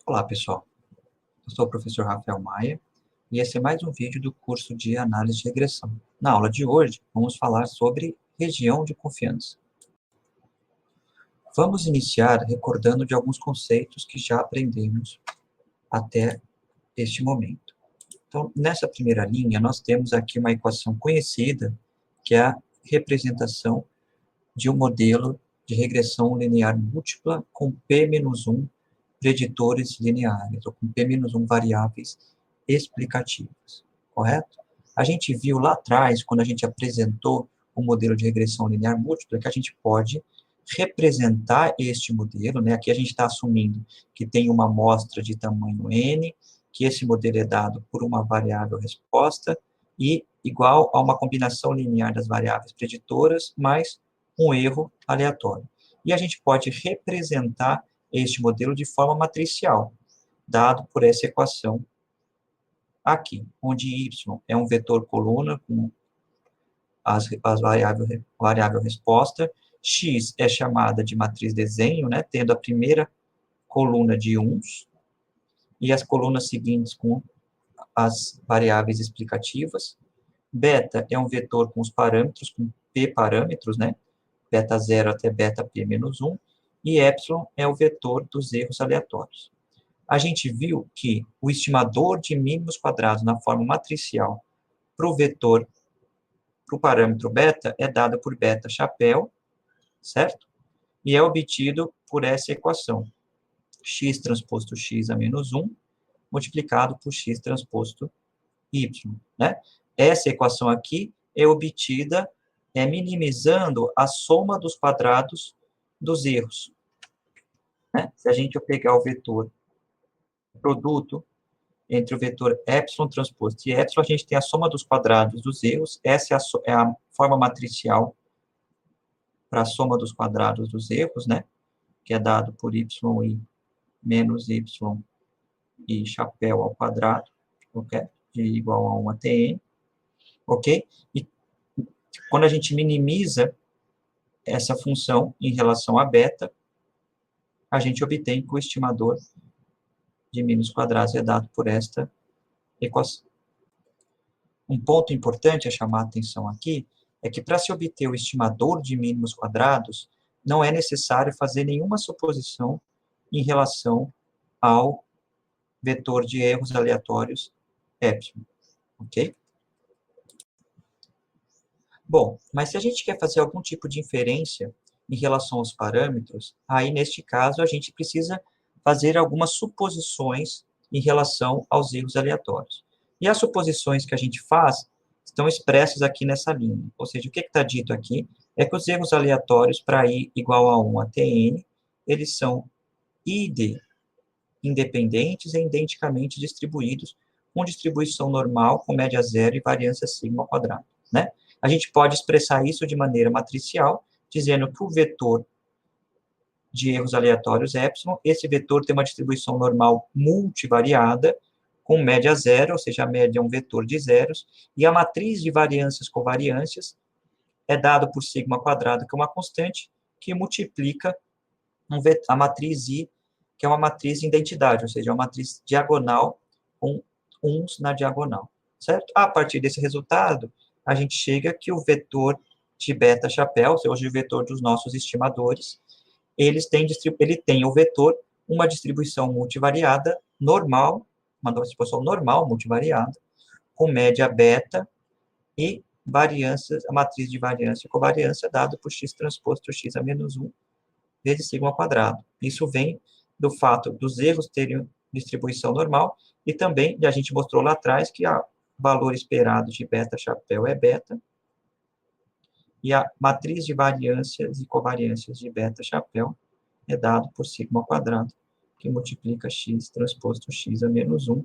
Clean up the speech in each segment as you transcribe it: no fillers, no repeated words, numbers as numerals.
Olá, pessoal. Eu sou o professor Rafael Maia e esse é mais um vídeo do curso de Análise de Regressão. Na aula de hoje, vamos falar sobre região de confiança. Vamos iniciar recordando de alguns conceitos que já aprendemos até este momento. Então, nessa primeira linha, nós temos aqui uma equação conhecida, que é a representação de um modelo de regressão linear múltipla com P-1 preditores lineares, ou com P-1 variáveis explicativas, correto? A gente viu lá atrás, quando a gente apresentou o modelo de regressão linear múltipla, que a gente pode representar este modelo, né? Aqui a gente está assumindo que tem uma amostra de tamanho n, que esse modelo é dado por uma variável resposta, e igual a uma combinação linear das variáveis preditoras, mais um erro aleatório. E a gente pode representar este modelo de forma matricial, dado por essa equação aqui, onde y é um vetor coluna com as variável resposta, x é chamada de matriz desenho, né, tendo a primeira coluna de uns, e as colunas seguintes com as variáveis explicativas. Beta é um vetor com os parâmetros, com p parâmetros, né, beta 0 até beta p menos 1, e epsilon é o vetor dos erros aleatórios. A gente viu que o estimador de mínimos quadrados na forma matricial para o vetor, para o parâmetro beta, é dado por beta chapéu, certo? E é obtido por essa equação, x transposto x a menos 1, multiplicado por x transposto y, né? Essa equação aqui é obtida minimizando a soma dos quadrados dos erros, né? Se a gente pegar o vetor produto entre o vetor epsilon transposto e epsilon, a gente tem a soma dos quadrados dos erros, essa é a forma matricial para a soma dos quadrados dos erros, né? Que é dado por y menos y e chapéu ao quadrado, ok? De igual a 1 até n, ok? E quando a gente minimiza essa função em relação a beta, a gente obtém que o estimador de mínimos quadrados é dado por esta equação. Um ponto importante a chamar a atenção aqui é que para se obter o estimador de mínimos quadrados, não é necessário fazer nenhuma suposição em relação ao vetor de erros aleatórios epsilon, ok? Bom, mas se a gente quer fazer algum tipo de inferência em relação aos parâmetros, aí, neste caso, a gente precisa fazer algumas suposições em relação aos erros aleatórios. E as suposições que a gente faz estão expressas aqui nessa linha. Ou seja, o que está dito aqui é que os erros aleatórios para i igual a 1 até n, eles são id independentes e identicamente distribuídos, com distribuição normal, com média zero e variância sigma ao quadrado, né? A gente pode expressar isso de maneira matricial, dizendo que o vetor de erros aleatórios epsilon, esse vetor tem uma distribuição normal multivariada, com média zero, ou seja, a média é um vetor de zeros, e a matriz de variâncias covariâncias é dado por sigma quadrado, que é uma constante, que multiplica a matriz I, que é uma matriz de identidade, ou seja, uma matriz diagonal com uns na diagonal, certo? A partir desse resultado, a gente chega que o vetor de beta chapéu, ou seja, o vetor dos nossos estimadores, ele tem o vetor, uma distribuição multivariada normal, uma distribuição normal multivariada, com média beta e variâncias, a matriz de variância e covariância dada por x transposto x a menos 1 vezes sigma ao quadrado. Isso vem do fato dos erros terem distribuição normal e também, a gente mostrou lá atrás, que o valor esperado de beta chapéu é beta, e a matriz de variâncias e covariâncias de beta chapéu é dado por sigma ao quadrado, que multiplica x transposto x a menos 1,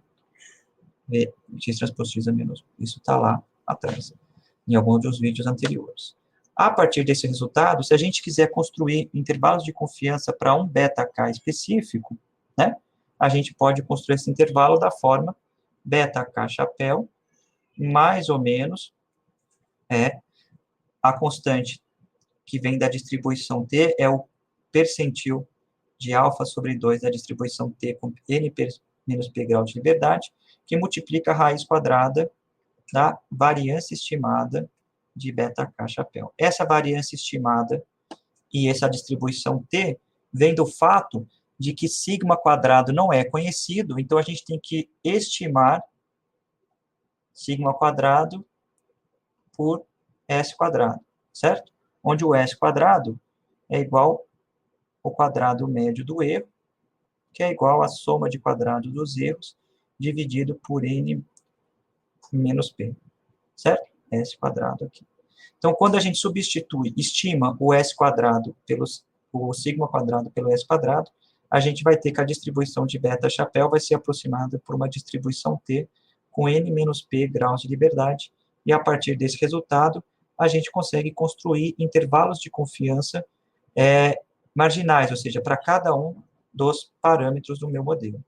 x transposto x a menos 1. Isso está lá atrás, em alguns dos vídeos anteriores. A partir desse resultado, se a gente quiser construir intervalos de confiança para um beta-k específico, né, a gente pode construir esse intervalo da forma beta-k chapéu, mais ou menos, a constante que vem da distribuição t é o percentil de alfa sobre 2 da distribuição T com n menos p grau de liberdade, que multiplica a raiz quadrada da variância estimada de beta k chapéu. Essa variância estimada e essa distribuição T vem do fato de que sigma quadrado não é conhecido, então a gente tem que estimar sigma quadrado por S quadrado, certo? Onde o S quadrado é igual ao quadrado médio do erro, que é igual à soma de quadrados dos erros, dividido por N menos P, certo? S quadrado aqui. Então, quando a gente substitui, estima o S quadrado o sigma quadrado pelo S quadrado, a gente vai ter que a distribuição de beta chapéu vai ser aproximada por uma distribuição T com N menos P graus de liberdade, e a partir desse resultado, a gente consegue construir intervalos de confiança marginais, ou seja, para cada um dos parâmetros do meu modelo.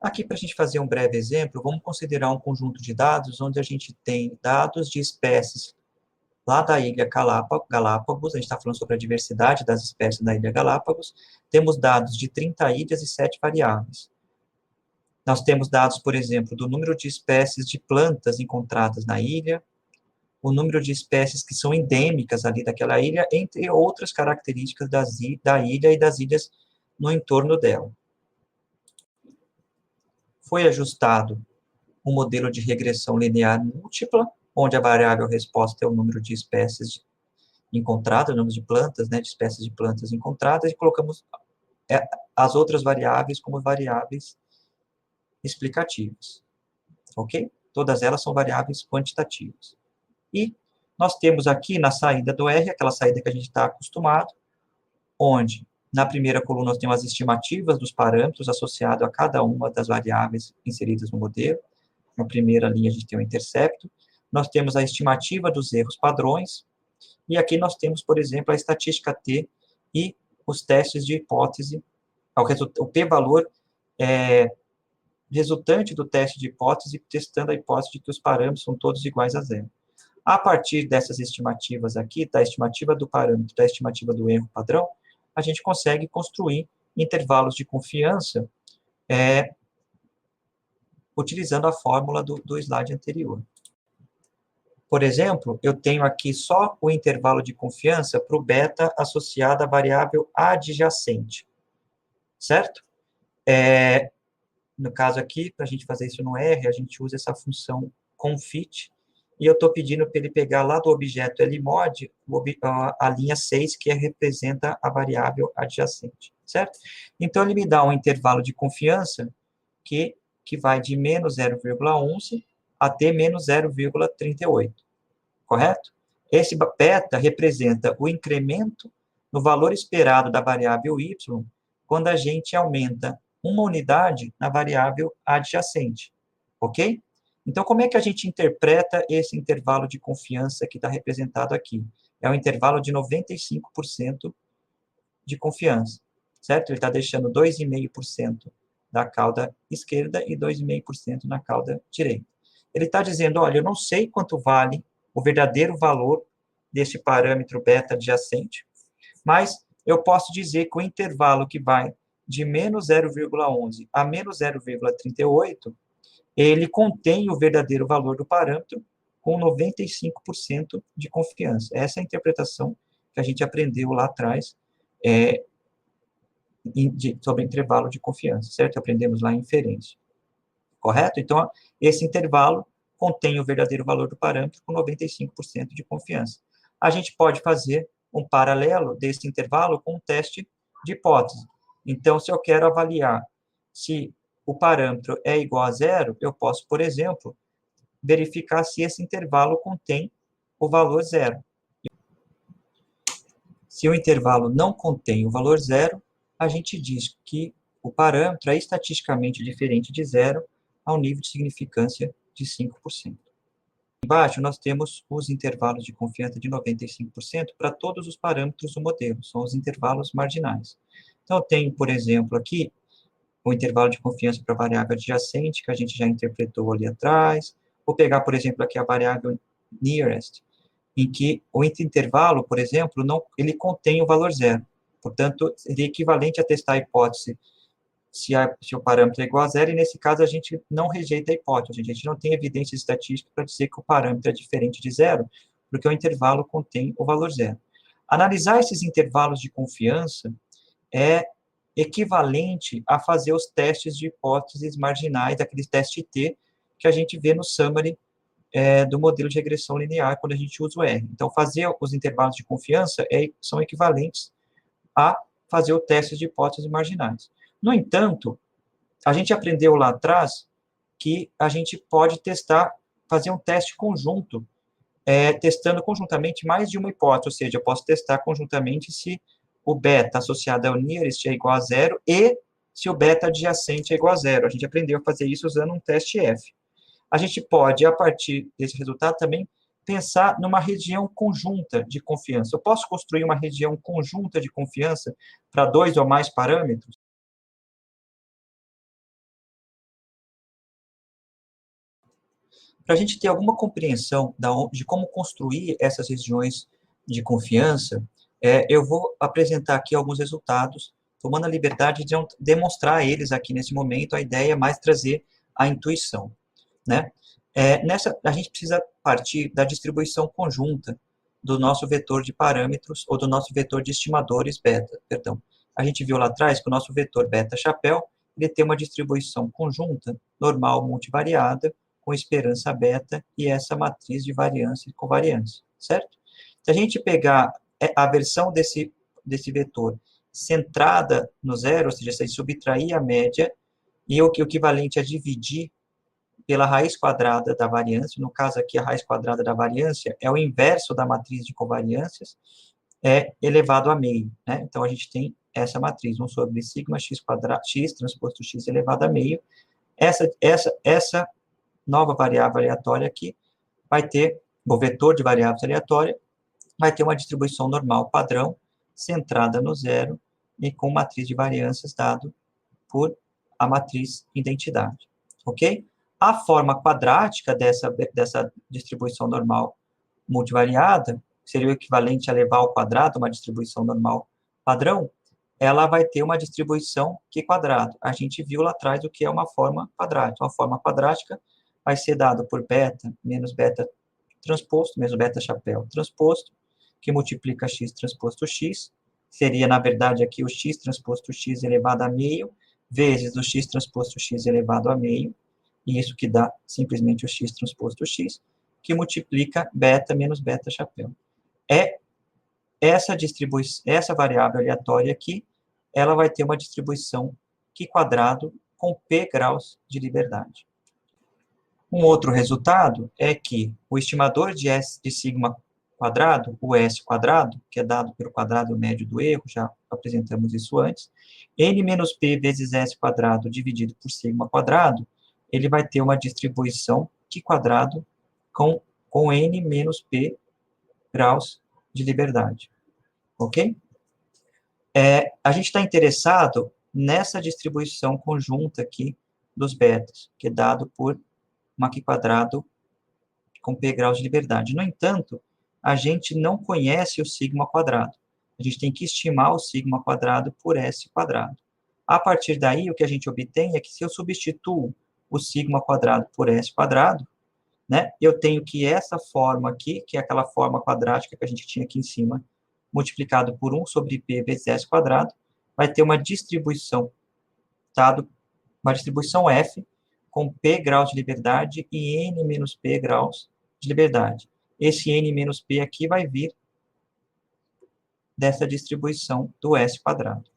Aqui, para a gente fazer um breve exemplo, vamos considerar um conjunto de dados onde a gente tem dados de espécies lá da ilha Galápagos, a gente está falando sobre a diversidade das espécies da ilha Galápagos, temos dados de 30 ilhas e 7 variáveis. Nós temos dados, por exemplo, do número de espécies de plantas encontradas na ilha, o número de espécies que são endêmicas ali daquela ilha, entre outras características da ilha e das ilhas no entorno dela. Foi ajustado um modelo de regressão linear múltipla, onde a variável resposta é o número de espécies encontradas, o número de plantas, de espécies de plantas encontradas, e colocamos as outras variáveis como variáveis explicativas, ok? Todas elas são variáveis quantitativas. E nós temos aqui na saída do R, aquela saída que a gente está acostumado, onde na primeira coluna nós temos as estimativas dos parâmetros associados a cada uma das variáveis inseridas no modelo. Na primeira linha a gente tem o intercepto. Nós temos a estimativa dos erros padrões. E aqui nós temos, por exemplo, a estatística T e os testes de hipótese, o p-valor resultante do teste de hipótese, testando a hipótese de que os parâmetros são todos iguais a zero. A partir dessas estimativas aqui, da estimativa do parâmetro, da estimativa do erro padrão, a gente consegue construir intervalos de confiança utilizando a fórmula do slide anterior. Por exemplo, eu tenho aqui só o intervalo de confiança para o beta associado à variável adjacente, certo? No caso aqui, para a gente fazer isso no R, a gente usa essa função confit, e eu estou pedindo para ele pegar lá do objeto LMOD a linha 6, que representa a variável adjacente, certo? Então, ele me dá um intervalo de confiança que vai de menos 0,11 até menos 0,38, correto? Esse beta representa o incremento no valor esperado da variável y quando a gente aumenta uma unidade na variável adjacente, ok? Então, como é que a gente interpreta esse intervalo de confiança que está representado aqui? É um intervalo de 95% de confiança, certo? Ele está deixando 2,5% da cauda esquerda e 2,5% na cauda direita. Ele está dizendo, olha, eu não sei quanto vale o verdadeiro valor desse parâmetro beta adjacente, mas eu posso dizer que o intervalo que vai de menos 0,11 a menos 0,38, ele contém o verdadeiro valor do parâmetro com 95% de confiança. Essa é a interpretação que a gente aprendeu lá atrás sobre intervalo de confiança, certo? Aprendemos lá em inferência, correto? Então, esse intervalo contém o verdadeiro valor do parâmetro com 95% de confiança. A gente pode fazer um paralelo desse intervalo com um teste de hipótese. Então, se eu quero avaliar se o parâmetro é igual a zero, eu posso, por exemplo, verificar se esse intervalo contém o valor zero. Se o intervalo não contém o valor zero, a gente diz que o parâmetro é estatisticamente diferente de zero ao nível de significância de 5%. Embaixo, nós temos os intervalos de confiança de 95% para todos os parâmetros do modelo, são os intervalos marginais. Então, eu tenho, por exemplo, aqui, o intervalo de confiança para a variável adjacente, que a gente já interpretou ali atrás. Vou pegar, por exemplo, aqui a variável nearest, em que o intervalo, por exemplo, ele contém o valor zero. Portanto, seria equivalente a testar a hipótese se o parâmetro é igual a zero, e nesse caso a gente não rejeita a hipótese, a gente não tem evidência estatística para dizer que o parâmetro é diferente de zero, porque o intervalo contém o valor zero. Analisar esses intervalos de confiança é equivalente a fazer os testes de hipóteses marginais, aqueles testes T que a gente vê no summary do modelo de regressão linear, quando a gente usa o R. Então, fazer os intervalos de confiança são equivalentes a fazer o teste de hipóteses marginais. No entanto, a gente aprendeu lá atrás que a gente pode testar, fazer um teste conjunto, testando conjuntamente mais de uma hipótese, ou seja, eu posso testar conjuntamente se o beta associado ao nearest é igual a zero e se o beta adjacente é igual a zero. A gente aprendeu a fazer isso usando um teste F. A gente pode, a partir desse resultado, também pensar numa região conjunta de confiança. Eu posso construir uma região conjunta de confiança para 2 ou mais parâmetros? Para a gente ter alguma compreensão de como construir essas regiões de confiança, eu vou apresentar aqui alguns resultados, tomando a liberdade de demonstrar eles aqui nesse momento. A ideia é mais trazer a intuição, né? A gente precisa partir da distribuição conjunta do nosso vetor de parâmetros, ou do nosso vetor de estimadores beta, perdão. A gente viu lá atrás que o nosso vetor beta-chapéu, ele tem uma distribuição conjunta, normal multivariada, com esperança beta, e essa matriz de variância e covariância, certo? Se a gente pegar a versão desse vetor centrada no zero, ou seja, se a gente subtrair a média, e o equivalente a dividir pela raiz quadrada da variância, no caso aqui a raiz quadrada da variância é o inverso da matriz de covariâncias, elevado a meio, né? Então, a gente tem essa matriz, 1 sobre sigma x quadrado, x transposto x elevado a meio. Essa nova variável aleatória aqui vai ter, o vetor de variáveis aleatória, vai ter uma distribuição normal padrão, centrada no zero, e com matriz de variâncias dado por a matriz identidade, ok? A forma quadrática dessa distribuição normal multivariada, seria o equivalente a levar ao quadrado uma distribuição normal padrão, ela vai ter uma distribuição Q quadrado. A gente viu lá atrás o que é uma forma quadrática. Uma forma quadrática vai ser dado por beta menos beta transposto, menos beta chapéu transposto, que multiplica x transposto x, seria, na verdade, aqui o x transposto x elevado a meio, vezes o x transposto x elevado a meio, e isso que dá simplesmente o x transposto x, que multiplica beta menos beta chapéu. Essa variável aleatória aqui, ela vai ter uma distribuição Q quadrado com P graus de liberdade. Um outro resultado é que o estimador de S de sigma quadrado, o S quadrado, que é dado pelo quadrado médio do erro, já apresentamos isso antes, N menos P vezes S quadrado dividido por sigma quadrado, ele vai ter uma distribuição Q quadrado com N menos P graus de liberdade. Ok? A gente está interessado nessa distribuição conjunta aqui dos betas, que é dado por uma Q quadrado com P graus de liberdade. No entanto, a gente não conhece o sigma quadrado. A gente tem que estimar o sigma quadrado por S quadrado. A partir daí, o que a gente obtém é que se eu substituo o sigma quadrado por S quadrado, né, eu tenho que essa forma aqui, que é aquela forma quadrática que a gente tinha aqui em cima, multiplicado por 1 sobre P vezes S quadrado, vai ter uma distribuição, uma distribuição F, com P graus de liberdade e N menos P graus de liberdade. Esse N menos P aqui vai vir dessa distribuição do S quadrado.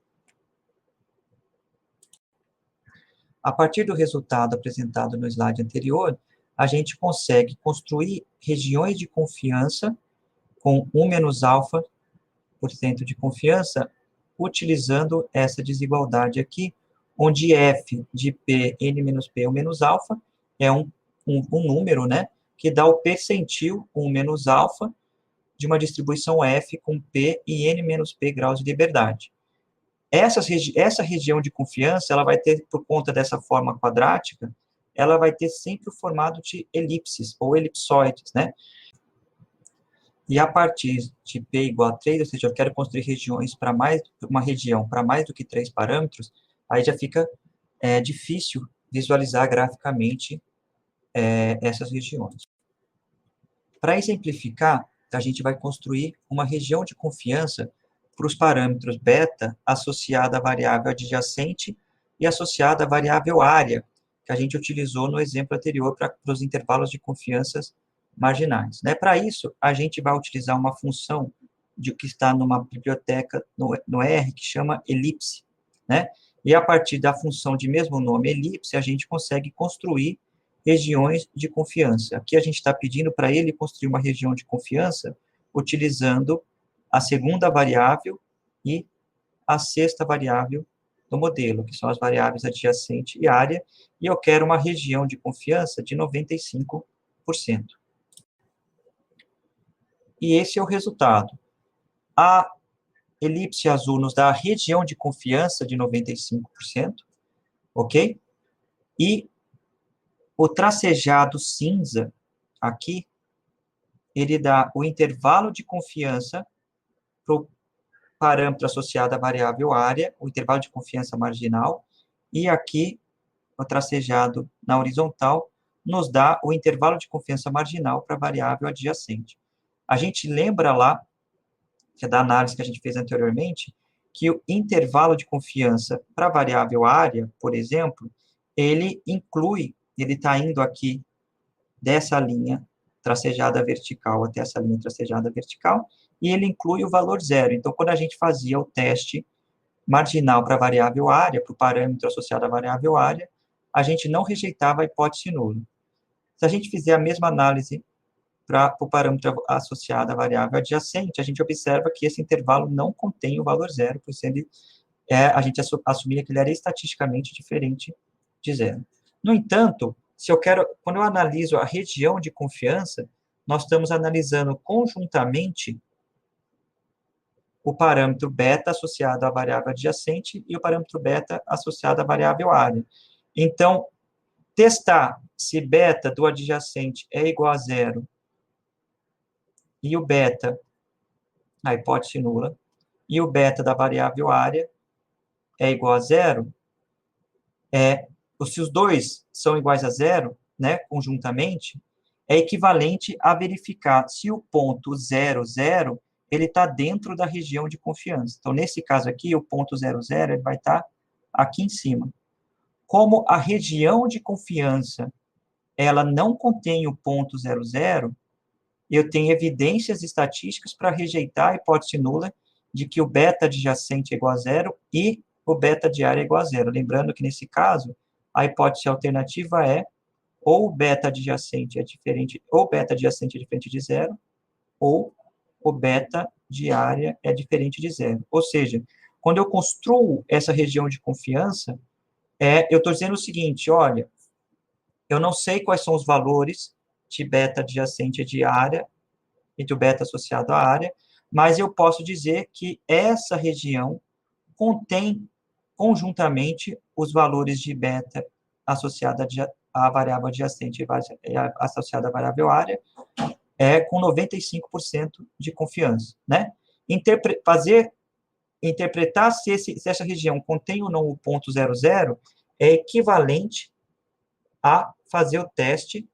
A partir do resultado apresentado no slide anterior, a gente consegue construir regiões de confiança com 1 menos alfa por cento de confiança, utilizando essa desigualdade aqui, onde f de p, n menos p, 1 menos alfa, é um número, né, que dá o percentil 1 menos alfa de uma distribuição f com p e n menos p graus de liberdade. Essa região de confiança, ela vai ter, por conta dessa forma quadrática, ela vai ter sempre o formato de elipses, ou elipsoides, né? E a partir de P igual a 3, ou seja, eu quero construir regiões para uma região para mais do que 3 parâmetros, aí já fica difícil visualizar graficamente essas regiões. Para exemplificar, a gente vai construir uma região de confiança para os parâmetros beta associada à variável adjacente e associada à variável área, que a gente utilizou no exemplo anterior para os intervalos de confiança marginais. Para isso, a gente vai utilizar uma função que está numa biblioteca no R, que chama elipse. E a partir da função de mesmo nome, elipse, a gente consegue construir regiões de confiança. Aqui a gente está pedindo para ele construir uma região de confiança utilizando a segunda variável e a sexta variável do modelo, que são as variáveis adjacente e área, e eu quero uma região de confiança de 95%. E esse é o resultado. A elipse azul nos dá a região de confiança de 95%, ok? E o tracejado cinza, aqui, ele dá o intervalo de confiança para o parâmetro associado à variável área, o intervalo de confiança marginal, e aqui, o tracejado na horizontal, nos dá o intervalo de confiança marginal para a variável adjacente. A gente lembra lá, que é da análise que a gente fez anteriormente, que o intervalo de confiança para a variável área, por exemplo, ele está indo aqui dessa linha tracejada vertical até essa linha tracejada vertical, e ele inclui o valor zero. Então, quando a gente fazia o teste marginal para a variável área, para o parâmetro associado à variável área, a gente não rejeitava a hipótese nula. Se a gente fizer a mesma análise para o parâmetro associado à variável adjacente, a gente observa que esse intervalo não contém o valor zero, pois a gente assumia que ele era estatisticamente diferente de zero. No entanto, quando eu analiso a região de confiança, nós estamos analisando conjuntamente o parâmetro beta associado à variável adjacente e o parâmetro beta associado à variável área. Então, testar se beta do adjacente é igual a zero e o beta, a hipótese nula, e o beta da variável área é igual a zero, se os dois são iguais a zero, conjuntamente, é equivalente a verificar se o ponto 0, 0, ele está dentro da região de confiança. Então, nesse caso aqui, o ponto 0, 0, ele vai estar aqui em cima. Como a região de confiança, ela não contém o ponto 0, 0, eu tenho evidências estatísticas para rejeitar a hipótese nula de que o beta adjacente é igual a zero e o beta de área é igual a zero. Lembrando que, nesse caso, a hipótese alternativa é ou o beta adjacente é diferente, ou beta adjacente é diferente de zero, ou o beta de área é diferente de zero. Ou seja, quando eu construo essa região de confiança, eu estou dizendo o seguinte, olha, eu não sei quais são os valores de beta adjacente e de área, e do beta associado à área, mas eu posso dizer que essa região contém conjuntamente os valores de beta associada à variável adjacente e associada à variável área, com 95% de confiança, Interpretar se essa região contém ou não o ponto 00 é equivalente a fazer o teste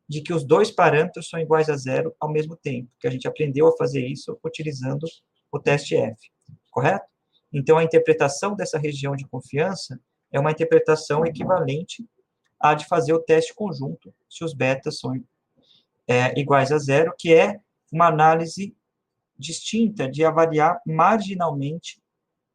de que os dois parâmetros são iguais a zero ao mesmo tempo, que a gente aprendeu a fazer isso utilizando o teste F, correto? Então, a interpretação dessa região de confiança é uma interpretação equivalente à de fazer o teste conjunto, se os betas são iguais a zero, que é uma análise distinta de avaliar marginalmente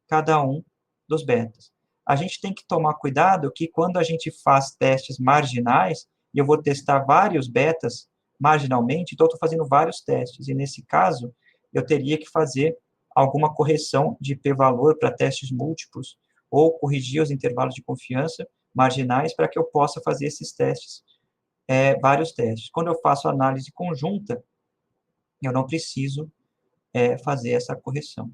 cada um dos betas. A gente tem que tomar cuidado que quando a gente faz testes marginais, e eu vou testar vários betas marginalmente, então eu estou fazendo vários testes, e nesse caso, eu teria que fazer alguma correção de p-valor para testes múltiplos, ou corrigir os intervalos de confiança marginais para que eu possa fazer esses testes, vários testes. Quando eu faço análise conjunta, eu não preciso fazer essa correção.